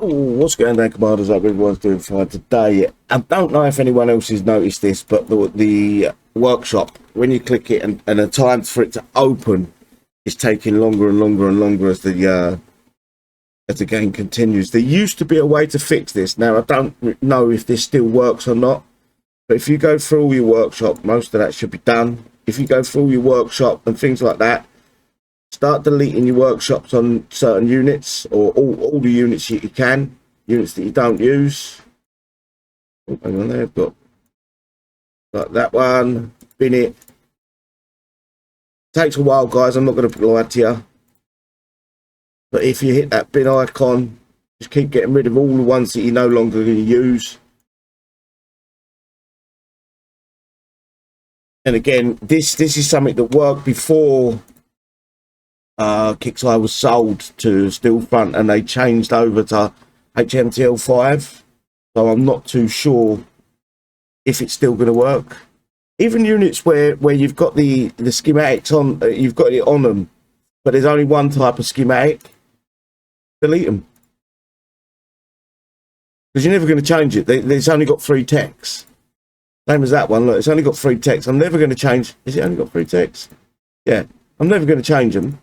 What's going on, commanders? Hope everyone's doing fine today. I don't know if anyone else has noticed this, but the workshop, when you click it and the time for it to open is taking longer and longer and longer as the game continues. There used to be a way to fix this. Now, I don't know if this still works or not, but if you go through all your workshop, most of that should be done. If you go through your workshop and things like that, start deleting your workshops on certain units, or all the units you can, units that you don't use. Oh, hang on there, I've got like that one, bin it. Takes a while, guys, I'm not going to lie to you. But if you hit that bin icon, just keep getting rid of all the ones that you're no longer going to use. And again, this is something that worked before KicksEye was sold to Steelfront and they changed over to HMTL5, so I'm not too sure if it's still going to work. Even units where you've got the schematics on, you've got it on them, but there's only one type of schematic, delete them, because you're never going to change it. It's only got 3 texts, same as that one. Look, it's only got 3 texts. I'm never going to change. Is it only got 3 texts? Yeah, I'm never going to change them.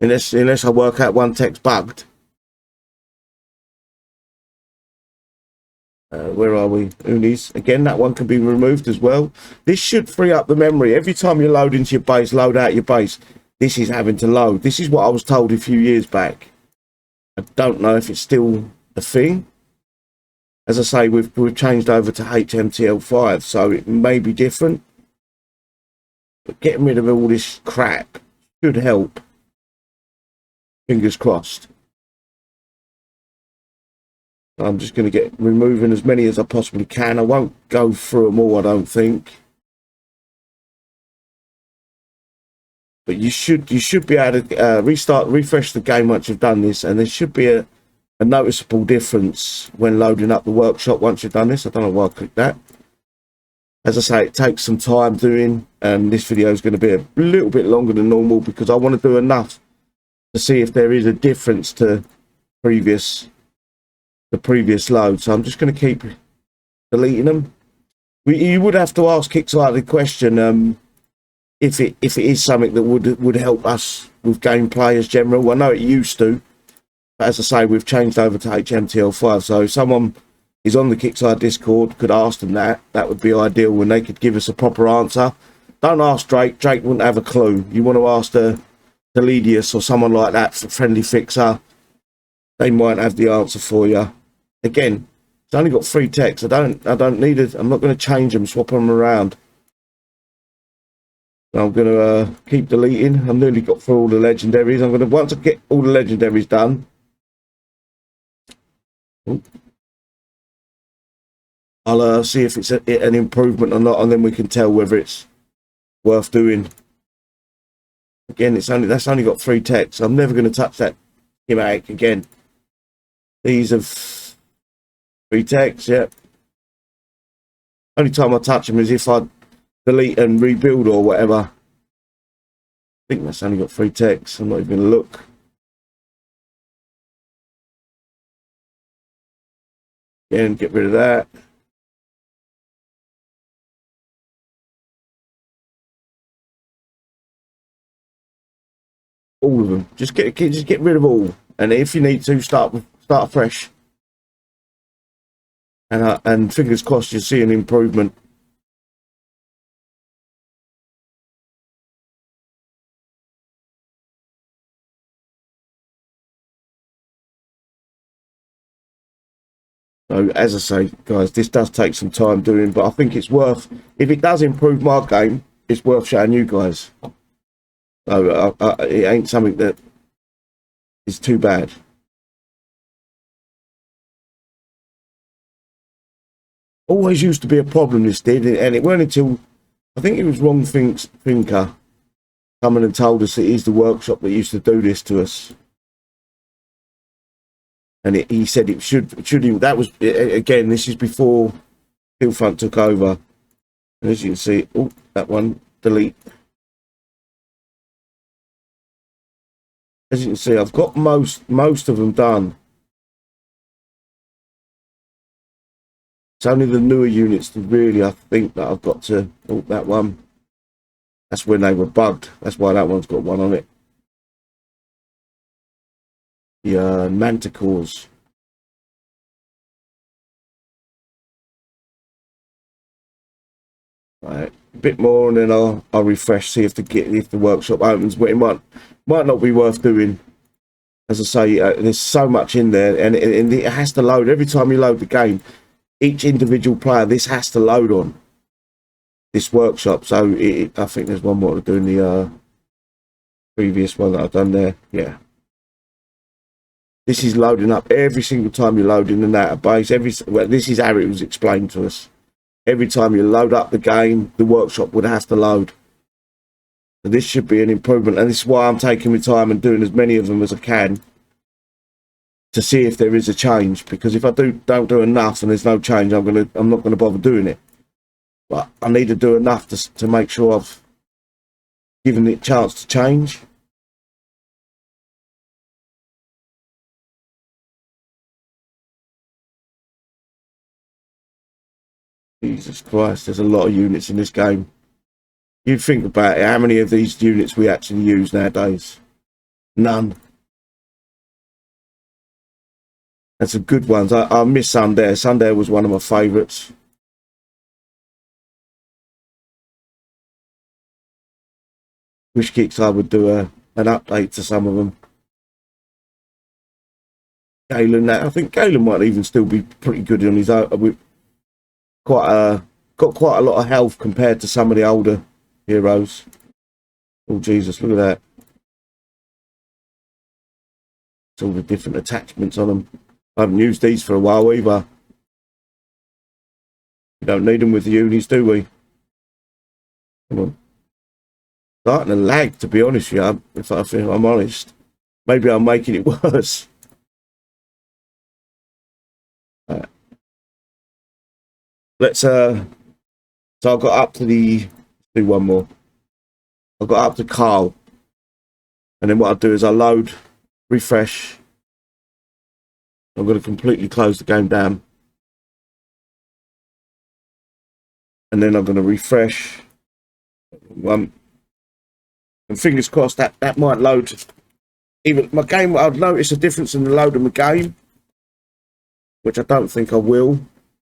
Unless I work out one text bugged. Where are we? Unis. Again, that one can be removed as well. This should free up the memory. Every time you load into your base, load out your base, this is having to load. This is what I was told a few years back. I don't know if it's still a thing. As I say, we've changed over to HMTL5, so it may be different. But getting rid of all this crap should help. Fingers crossed. I'm just going to get removing as many as I possibly can. I won't go through them all, I don't think. But you should be able to refresh the game once you've done this, and there should be a noticeable difference when loading up the workshop once you've done this. I don't know why I clicked that. As I say, it takes some time doing, and this video is going to be a little bit longer than normal because I want to do enough to see if there is a difference to the previous load. So I'm just going to keep deleting them. You would have to ask KicksEye the question if it is something that would help us with gameplay as general. I know it used to, but as I say, we've changed over to HMTL5. So if someone is on the KicksEye Discord, could ask them that would be ideal, when they could give us a proper answer. Don't ask Drake. Drake wouldn't have a clue. You want to ask the Leadius or someone like that, for friendly fixer, they might have the answer for you. Again, it's only got 3 texts. I don't need it. I'm not going to change them, swap them around. So I'm going to keep deleting. I've nearly got through all the legendaries. I'm going to, once I get all the legendaries done, I'll see if it's an improvement or not, and then we can tell whether it's worth doing. Again, that's only got 3 texts. I'm never going to touch that schematic again. These have 3 texts, yeah. Only time I touch them is if I delete and rebuild or whatever. I think that's only got 3 texts. I'm not even going to look. Again, get rid of that. All of them. Just get rid of all, and if you need to, start fresh. And fingers crossed you'll see an improvement. So as I say, guys, this does take some time doing, but I think it's worth, if it does improve my game, it's worth showing you guys. So it ain't something that is too bad. Always used to be a problem, this did, and it weren't until, I think it was Wrong Thinker coming and told us that he's the workshop that used to do this to us. And he said it should that was, again, this is before Steelfront took over. And as you can see, oh, that one, delete. As you can see, I've got most of them done. It's only the newer units that really, I think, that I've got to. Oh, that one. That's when they were bugged. That's why that one's got one on it. The manticores. Right, a bit more, and then I'll refresh, see if the workshop opens. But it might not be worth doing. As I say, there's so much in there, and it has to load every time you load the game. Each individual player, this has to load on this workshop. So I think there's one more to do in the previous one that I've done there. Yeah, this is loading up every single time you load in the database. This is how it was explained to us. Every time you load up the game, the workshop would have to load. So this should be an improvement, and this is why I'm taking my time and doing as many of them as I can to see if there is a change. Because if I don't do enough and there's no change, I'm not gonna bother doing it. But I need to do enough to make sure I've given it a chance to change. Jesus Christ, there's a lot of units in this game. You think about it, how many of these units we actually use nowadays? None. That's some good ones. I miss Sunday. Sunday was one of my favourites. Wish Kicks I would do an update to some of them. Galen, I think Galen might even still be pretty good on his own. Got quite a lot of health compared to some of the older heroes. Oh Jesus, look at that. It's all the different attachments on them. I haven't used these for a while either. We don't need them with the unis, do we? Come on. Starting to lag, to be honest with you, if I'm honest. Maybe I'm making it worse. Right. Let's so I got up to let's do one more. I got up to Karl, and then what I'll do is I'll load, refresh. I'm going to completely close the game down, and then I'm going to refresh one, and fingers crossed that might load. Even my game, I'll notice a difference in the load of my game, which I don't think I will.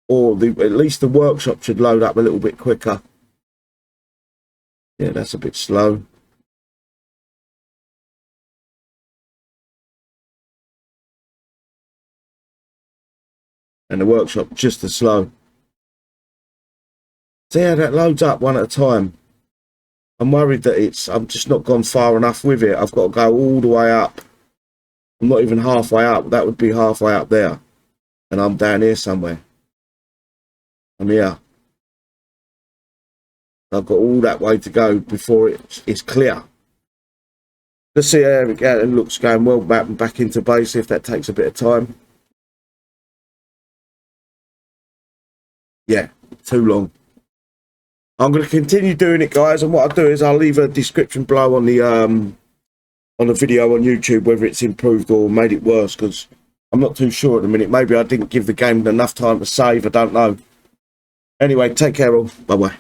Or at least the workshop should load up a little bit quicker. Yeah, that's a bit slow. And the workshop just as slow. See how that loads up one at a time. I'm worried that I'm just not gone far enough with it. I've got to go all the way up. I'm not even halfway up. That would be halfway up there. And I'm down here somewhere. I'm here. I've got all that way to go before it's clear. Let's see how it looks going well back into base, if that takes a bit of time. Yeah, too long. I'm going to continue doing it, guys, and what I'll do is I'll leave a description below on the video on YouTube whether it's improved or made it worse, because I'm not too sure at the minute. Maybe I didn't give the game enough time to save, I don't know. Anyway, take care all. Bye-bye.